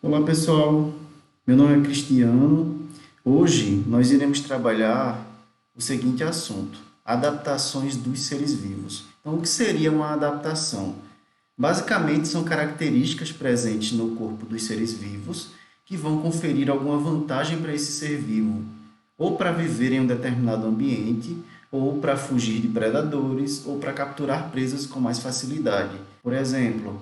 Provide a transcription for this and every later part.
Olá pessoal, meu nome é Cristiano. Hoje nós iremos trabalhar o seguinte assunto: adaptações dos seres vivos. Então, o que seria uma adaptação? Basicamente, são características presentes no corpo dos seres vivos que vão conferir alguma vantagem para esse ser vivo, ou para viver em um determinado ambiente, ou para fugir de predadores, ou para capturar presas com mais facilidade. Por exemplo,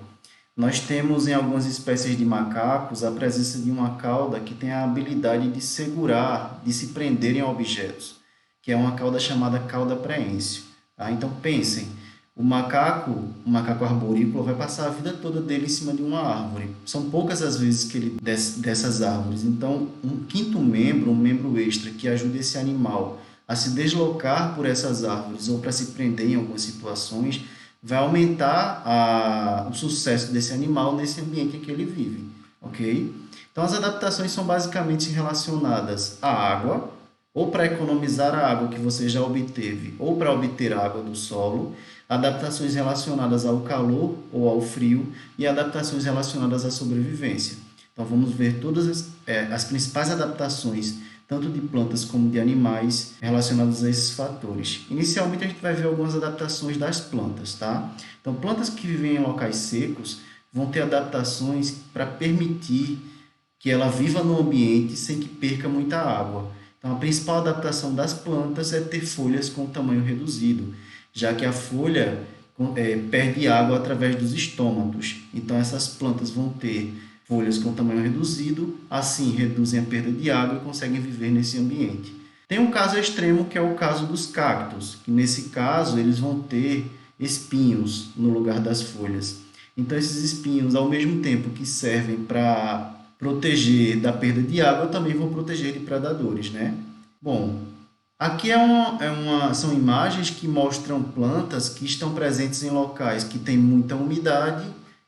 nós temos em algumas espécies de macacos a presença de uma cauda que tem a habilidade de segurar, de se prender em objetos, que é uma cauda chamada cauda preêncio. Tá? Então pensem, o macaco arborícola vai passar a vida toda dele em cima de uma árvore. São poucas as vezes que ele desce dessas árvores. Então, um quinto membro, um membro extra que ajude esse animal a se deslocar por essas árvores ou para se prender em algumas situações, vai aumentar o sucesso desse animal nesse ambiente em que ele vive, ok? Então, as adaptações são basicamente relacionadas à água, ou para economizar a água que você já obteve, ou para obter água do solo, adaptações relacionadas ao calor ou ao frio e adaptações relacionadas à sobrevivência. Então, vamos ver todas as principais adaptações, tanto de plantas como de animais, relacionadas a esses fatores. Inicialmente, a gente vai ver algumas adaptações das plantas, tá? Então, plantas que vivem em locais secos vão ter adaptações para permitir que ela viva no ambiente sem que perca muita água. Então, a principal adaptação das plantas é ter folhas com tamanho reduzido, já que a folha perde água através dos estômatos. Então, essas plantas vão ter folhas com tamanho reduzido, assim reduzem a perda de água e conseguem viver nesse ambiente. Tem um caso extremo que é o caso dos cactos, que nesse caso eles vão ter espinhos no lugar das folhas. Então, esses espinhos, ao mesmo tempo que servem para proteger da perda de água, também vão proteger de predadores, né? Bom, aqui são imagens que mostram plantas que estão presentes em locais que têm muita umidade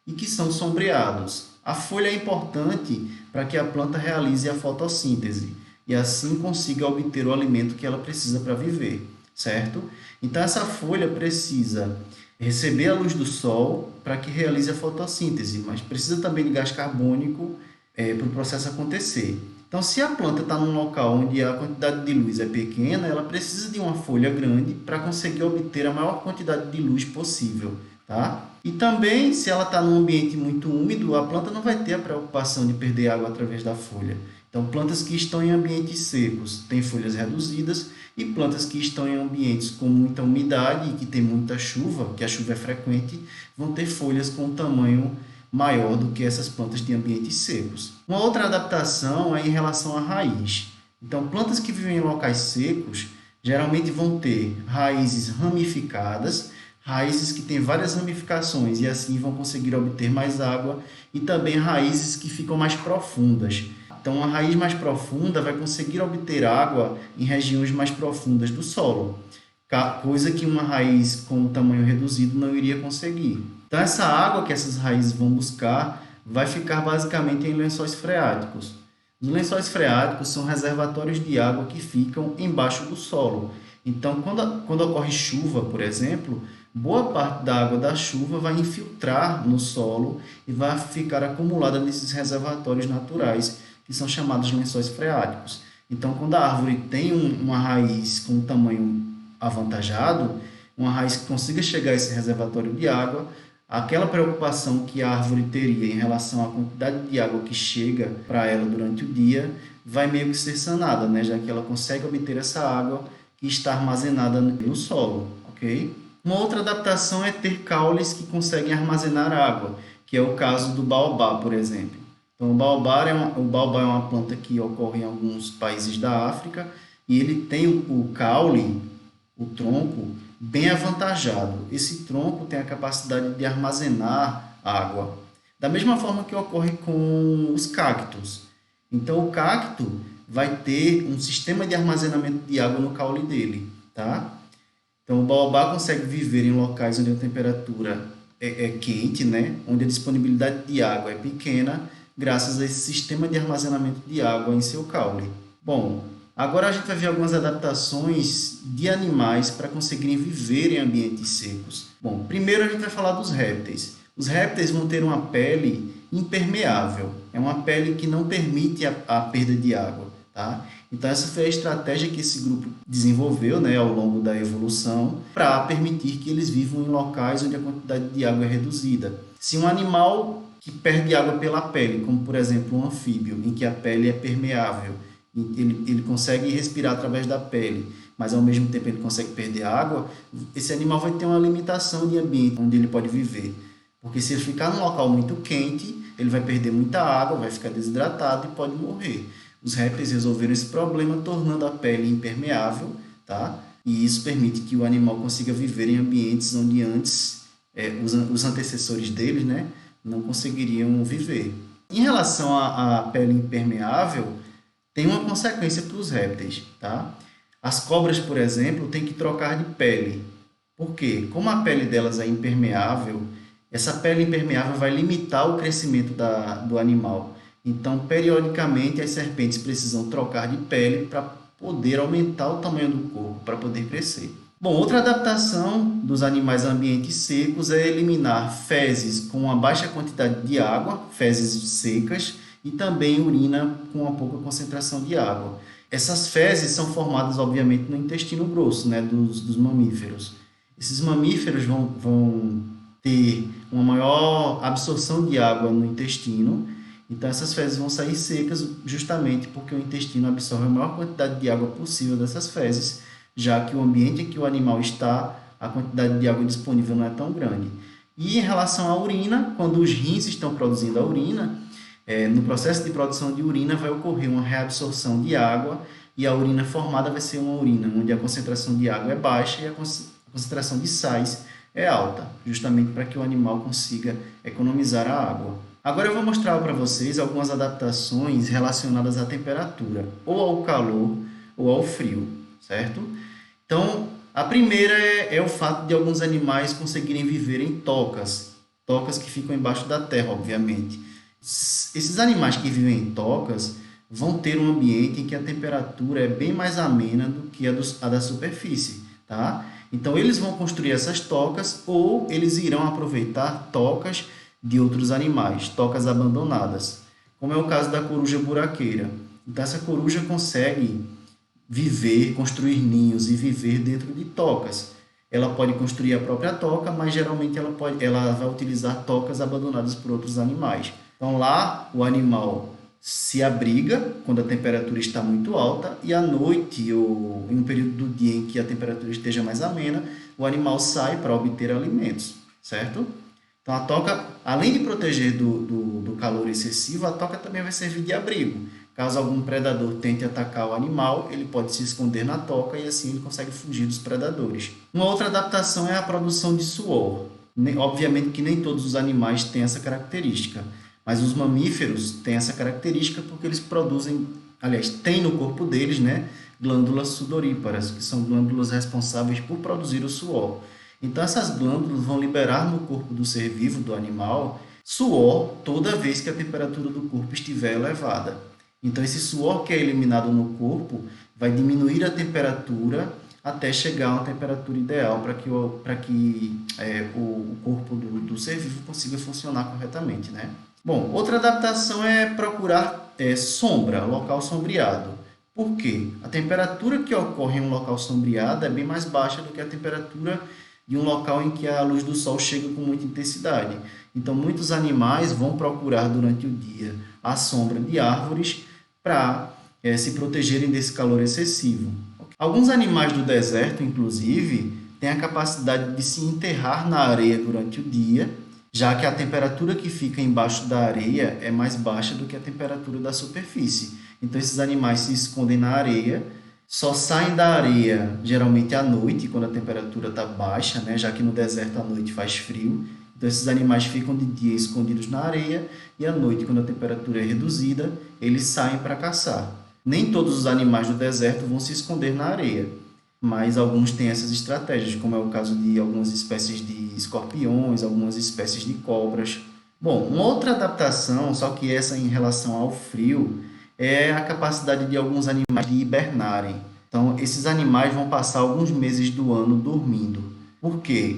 e que são sombreados. A folha é importante para que a planta realize a fotossíntese e assim consiga obter o alimento que ela precisa para viver, certo? Então, essa folha precisa receber a luz do sol para que realize a fotossíntese, mas precisa também de gás carbônico para o processo acontecer. Então, se a planta está num local onde a quantidade de luz é pequena, ela precisa de uma folha grande para conseguir obter a maior quantidade de luz possível, tá? E também, se ela está num ambiente muito úmido, a planta não vai ter a preocupação de perder água através da folha. Então, plantas que estão em ambientes secos têm folhas reduzidas e plantas que estão em ambientes com muita umidade e que tem muita chuva, que a chuva é frequente, vão ter folhas com tamanho maior do que essas plantas de ambientes secos. Uma outra adaptação é em relação à raiz. Então, plantas que vivem em locais secos geralmente vão ter raízes ramificadas, raízes que têm várias ramificações e assim vão conseguir obter mais água, e também raízes que ficam mais profundas. Então, a raiz mais profunda vai conseguir obter água em regiões mais profundas do solo, coisa que uma raiz com um tamanho reduzido não iria conseguir. Então, essa água que essas raízes vão buscar vai ficar basicamente em lençóis freáticos. Os lençóis freáticos são reservatórios de água que ficam embaixo do solo. Então, quando ocorre chuva, por exemplo, boa parte da água da chuva vai infiltrar no solo e vai ficar acumulada nesses reservatórios naturais, que são chamados lençóis freáticos. Então, quando a árvore tem uma raiz com um tamanho avantajado, uma raiz que consiga chegar a esse reservatório de água, aquela preocupação que a árvore teria em relação à quantidade de água que chega para ela durante o dia vai meio que ser sanada, né? Já que ela consegue obter essa água que está armazenada no solo, ok? Uma outra adaptação é ter caules que conseguem armazenar água, que é o caso do baobá, por exemplo. Então, o baobá é uma planta que ocorre em alguns países da África e ele tem o caule, o tronco, bem avantajado. Esse tronco tem a capacidade de armazenar água, da mesma forma que ocorre com os cactos. Então, o cacto vai ter um sistema de armazenamento de água no caule dele, tá? Então, o baobá consegue viver em locais onde a temperatura é quente, né? Onde a disponibilidade de água é pequena, graças a esse sistema de armazenamento de água em seu caule. Bom, agora a gente vai ver algumas adaptações de animais para conseguirem viver em ambientes secos. Bom, primeiro a gente vai falar dos répteis. Os répteis vão ter uma pele impermeável. É uma pele que não permite a perda de água, tá? Então, essa foi a estratégia que esse grupo desenvolveu, né, ao longo da evolução para permitir que eles vivam em locais onde a quantidade de água é reduzida. Se um animal que perde água pela pele, como, por exemplo, um anfíbio, em que a pele é permeável, ele consegue respirar através da pele, mas ao mesmo tempo ele consegue perder água, esse animal vai ter uma limitação de ambiente onde ele pode viver. Porque se ele ficar num local muito quente, ele vai perder muita água, vai ficar desidratado e pode morrer. Os répteis resolveram esse problema tornando a pele impermeável, tá? E isso permite que o animal consiga viver em ambientes onde antes os antecessores deles, né, não conseguiriam viver. Em relação à pele impermeável, tem uma consequência para os répteis, tá? As cobras, por exemplo, têm que trocar de pele. Por quê? Como a pele delas é impermeável, essa pele impermeável vai limitar o crescimento do animal. Então, periodicamente, as serpentes precisam trocar de pele para poder aumentar o tamanho do corpo, para poder crescer. Bom, outra adaptação dos animais a ambientes secos é eliminar fezes com uma baixa quantidade de água, fezes secas, e também urina com uma pouca concentração de água. Essas fezes são formadas, obviamente, no intestino grosso, né, dos mamíferos. Esses mamíferos vão ter uma maior absorção de água no intestino, então essas fezes vão sair secas justamente porque o intestino absorve a maior quantidade de água possível dessas fezes, já que o ambiente em que o animal está, a quantidade de água disponível não é tão grande. E em relação à urina, quando os rins estão produzindo a urina, no processo de produção de urina vai ocorrer uma reabsorção de água e a urina formada vai ser uma urina onde a concentração de água é baixa e a concentração de sais é alta, justamente para que o animal consiga economizar a água. Agora eu vou mostrar para vocês algumas adaptações relacionadas à temperatura, ou ao calor ou ao frio, certo? Então, a primeira é o fato de alguns animais conseguirem viver em tocas que ficam embaixo da terra, obviamente. Esses animais que vivem em tocas vão ter um ambiente em que a temperatura é bem mais amena do que a da superfície, tá? Então, eles vão construir essas tocas ou eles irão aproveitar tocas de outros animais, tocas abandonadas, como é o caso da coruja buraqueira. Então, essa coruja consegue viver, construir ninhos e viver dentro de tocas. Ela pode construir a própria toca, mas geralmente ela vai utilizar tocas abandonadas por outros animais. Então, lá o animal se abriga quando a temperatura está muito alta e à noite ou em um período do dia em que a temperatura esteja mais amena, o animal sai para obter alimentos, certo? Então, a toca, além de proteger do calor excessivo, a toca também vai servir de abrigo. Caso algum predador tente atacar o animal, ele pode se esconder na toca e assim ele consegue fugir dos predadores. Uma outra adaptação é a produção de suor. Obviamente que nem todos os animais têm essa característica, mas os mamíferos têm essa característica porque eles produzem, aliás, têm no corpo deles, né, glândulas sudoríparas, que são glândulas responsáveis por produzir o suor. Então, essas glândulas vão liberar no corpo do ser vivo, do animal, suor toda vez que a temperatura do corpo estiver elevada. Então, esse suor que é eliminado no corpo vai diminuir a temperatura até chegar a uma temperatura ideal para que o corpo do ser vivo consiga funcionar corretamente, né? Bom, outra adaptação é procurar sombra, local sombreado. Por quê? A temperatura que ocorre em um local sombreado é bem mais baixa do que a temperatura de um local em que a luz do sol chega com muita intensidade. Então, muitos animais vão procurar durante o dia a sombra de árvores para se protegerem desse calor excessivo. Alguns animais do deserto, inclusive, têm a capacidade de se enterrar na areia durante o dia, já que a temperatura que fica embaixo da areia é mais baixa do que a temperatura da superfície. Então, esses animais se escondem na areia, só saem da areia geralmente à noite, quando a temperatura está baixa, né? Já que no deserto à noite faz frio. Então, esses animais ficam de dia escondidos na areia e à noite, quando a temperatura é reduzida, eles saem para caçar. Nem todos os animais do deserto vão se esconder na areia, mas alguns têm essas estratégias, como é o caso de algumas espécies de escorpiões, algumas espécies de cobras. Bom, uma outra adaptação, só que essa em relação ao frio, é a capacidade de alguns animais de hibernarem. Então, esses animais vão passar alguns meses do ano dormindo. Por quê?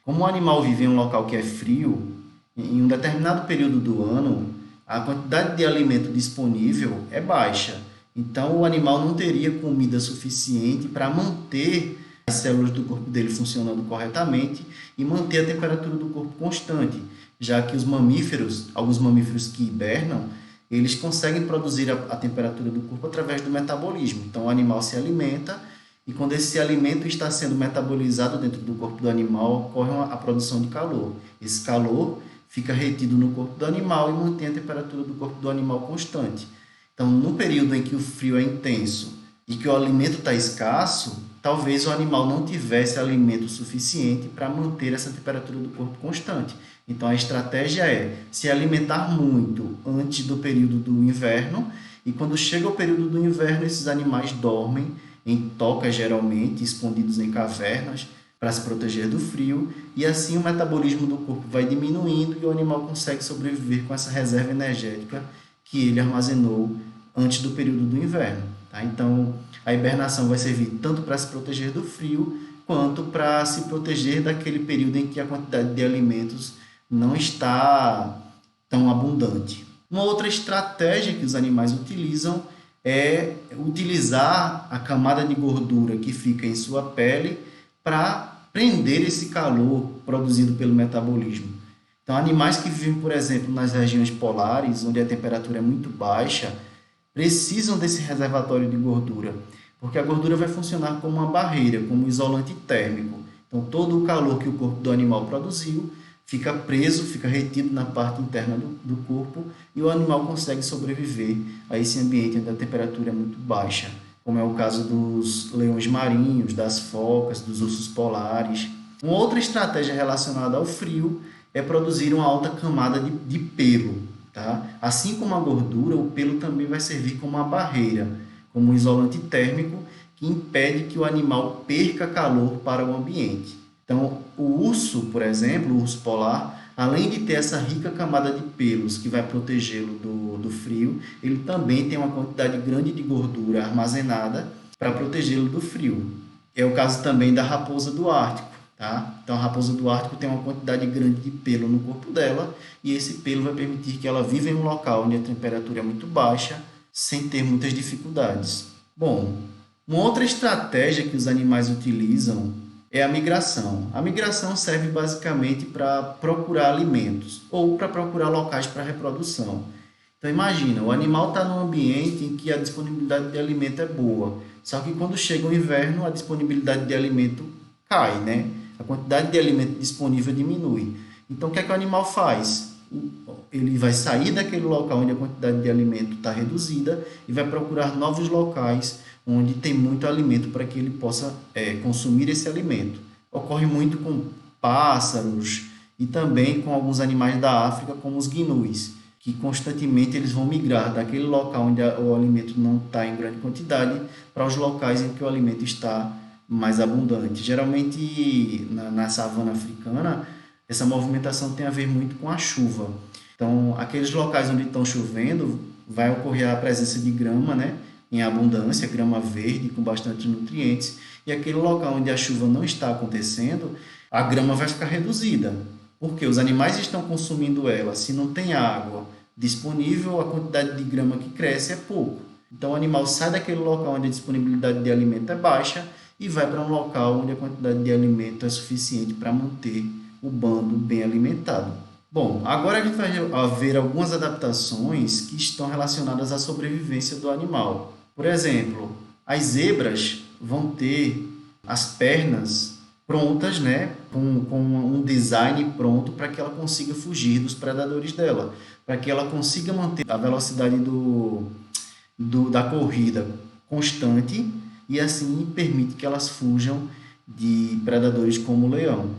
Como o animal vive em um local que é frio, em um determinado período do ano, a quantidade de alimento disponível é baixa. Então, o animal não teria comida suficiente para manter as células do corpo dele funcionando corretamente e manter a temperatura do corpo constante, já que os mamíferos, alguns mamíferos que hibernam, eles conseguem produzir a temperatura do corpo através do metabolismo. Então, o animal se alimenta e quando esse alimento está sendo metabolizado dentro do corpo do animal, ocorre a produção de calor. Esse calor fica retido no corpo do animal e mantém a temperatura do corpo do animal constante. Então, no período em que o frio é intenso e que o alimento está escasso, talvez o animal não tivesse alimento suficiente para manter essa temperatura do corpo constante. Então, a estratégia é se alimentar muito antes do período do inverno e quando chega o período do inverno, esses animais dormem em tocas, geralmente, escondidos em cavernas, para se proteger do frio, e assim o metabolismo do corpo vai diminuindo e o animal consegue sobreviver com essa reserva energética que ele armazenou antes do período do inverno. Tá? Então, a hibernação vai servir tanto para se proteger do frio, quanto para se proteger daquele período em que a quantidade de alimentos não está tão abundante. Uma outra estratégia que os animais utilizam é utilizar a camada de gordura que fica em sua pele para prender esse calor produzido pelo metabolismo. Então, animais que vivem, por exemplo, nas regiões polares, onde a temperatura é muito baixa, precisam desse reservatório de gordura, porque a gordura vai funcionar como uma barreira, como um isolante térmico. Então, todo o calor que o corpo do animal produziu fica preso, fica retido na parte interna do corpo e o animal consegue sobreviver a esse ambiente onde a temperatura é muito baixa, como é o caso dos leões marinhos, das focas, dos ursos polares. Uma outra estratégia relacionada ao frio é produzir uma alta camada de pelo. Tá? Assim como a gordura, o pelo também vai servir como uma barreira, como um isolante térmico que impede que o animal perca calor para o ambiente. Então, o urso, por exemplo, o urso polar, além de ter essa rica camada de pelos que vai protegê-lo do frio, ele também tem uma quantidade grande de gordura armazenada para protegê-lo do frio. É o caso também da raposa do Ártico. Tá? Então, a raposa do Ártico tem uma quantidade grande de pelo no corpo dela e esse pelo vai permitir que ela viva em um local onde a temperatura é muito baixa, sem ter muitas dificuldades. Bom, uma outra estratégia que os animais utilizam é a migração. A migração serve basicamente para procurar alimentos ou para procurar locais para reprodução. Então imagina, o animal está num ambiente em que a disponibilidade de alimento é boa, só que quando chega o inverno a disponibilidade de alimento cai, né? A quantidade de alimento disponível diminui. Então o que é que o animal faz? Ele vai sair daquele local onde a quantidade de alimento está reduzida e vai procurar novos locais onde tem muito alimento para que ele possa consumir esse alimento. Ocorre muito com pássaros e também com alguns animais da África, como os gnus, que constantemente eles vão migrar daquele local onde o alimento não está em grande quantidade para os locais em que o alimento está mais abundante. Geralmente, na savana africana, essa movimentação tem a ver muito com a chuva. Então, aqueles locais onde estão chovendo, vai ocorrer a presença de grama, né? Em abundância, grama verde com bastante nutrientes, e aquele local onde a chuva não está acontecendo, a grama vai ficar reduzida, porque os animais estão consumindo ela. Se não tem água disponível, a quantidade de grama que cresce é pouco. Então o animal sai daquele local onde a disponibilidade de alimento é baixa e vai para um local onde a quantidade de alimento é suficiente para manter o bando bem alimentado. Bom, agora a gente vai ver algumas adaptações que estão relacionadas à sobrevivência do animal. Por exemplo, as zebras vão ter as pernas prontas, né, com um design pronto para que ela consiga fugir dos predadores dela, para que ela consiga manter a velocidade da corrida constante e assim permite que elas fujam de predadores como o leão.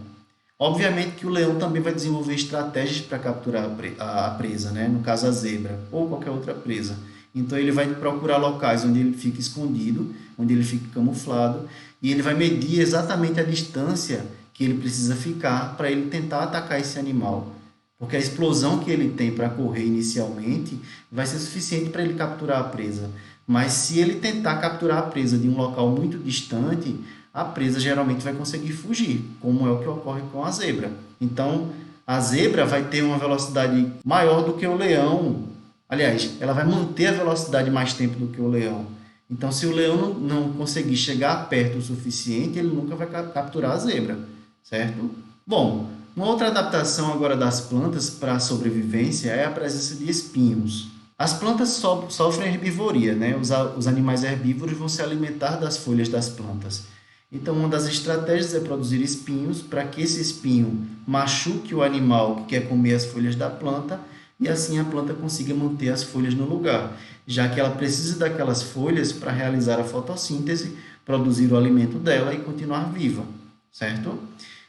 Obviamente que o leão também vai desenvolver estratégias para capturar a presa, né? No caso a zebra ou qualquer outra presa. Então ele vai procurar locais onde ele fica escondido, onde ele fica camuflado, e ele vai medir exatamente a distância que ele precisa ficar para ele tentar atacar esse animal. Porque a explosão que ele tem para correr inicialmente vai ser suficiente para ele capturar a presa. Mas se ele tentar capturar a presa de um local muito distante, a presa geralmente vai conseguir fugir, como é o que ocorre com a zebra. Então, A zebra vai ter uma velocidade maior do que o leão. Aliás, ela vai manter a velocidade mais tempo do que o leão. Então, se o leão não conseguir chegar perto o suficiente, ele nunca vai capturar a zebra, certo? Bom, uma outra adaptação agora das plantas para a sobrevivência é a presença de espinhos. As plantas sofrem herbivoria, né? Os animais herbívoros vão se alimentar das folhas das plantas. Então, uma das estratégias é produzir espinhos para que esse espinho machuque o animal que quer comer as folhas da planta e assim a planta consiga manter as folhas no lugar, já que ela precisa daquelas folhas para realizar a fotossíntese, produzir o alimento dela e continuar viva, certo?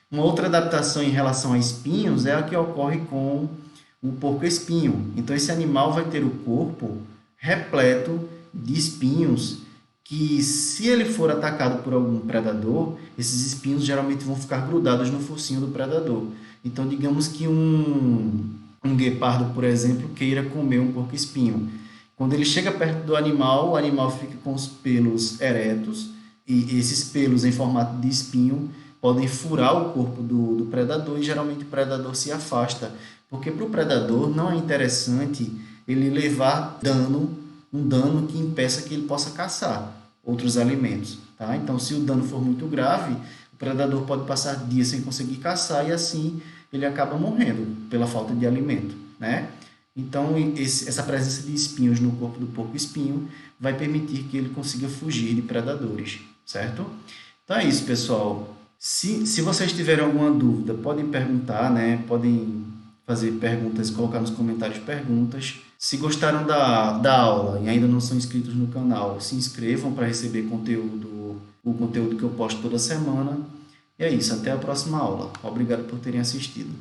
Uma outra adaptação em relação a espinhos é a que ocorre com o porco-espinho. Então, esse animal vai ter o corpo repleto de espinhos que, se ele for atacado por algum predador, esses espinhos geralmente vão ficar grudados no focinho do predador. Então, digamos que um guepardo, por exemplo, queira comer um porco-espinho. Quando ele chega perto do animal, o animal fica com os pelos eretos e esses pelos em formato de espinho podem furar o corpo do predador e geralmente o predador se afasta, porque para o predador não é interessante ele levar um dano que impeça que ele possa caçar outros alimentos, tá? Então, se o dano for muito grave, o predador pode passar dias sem conseguir caçar e assim ele acaba morrendo pela falta de alimento, né? Então, essa presença de espinhos no corpo do porco-espinho vai permitir que ele consiga fugir de predadores, certo? Então é isso, pessoal. Se vocês tiverem alguma dúvida, podem perguntar, né? Podem fazer perguntas, colocar nos comentários perguntas. Se gostaram da aula e ainda não são inscritos no canal, se inscrevam para receber o conteúdo que eu posto toda semana. E é isso, até a próxima aula. Obrigado por terem assistido.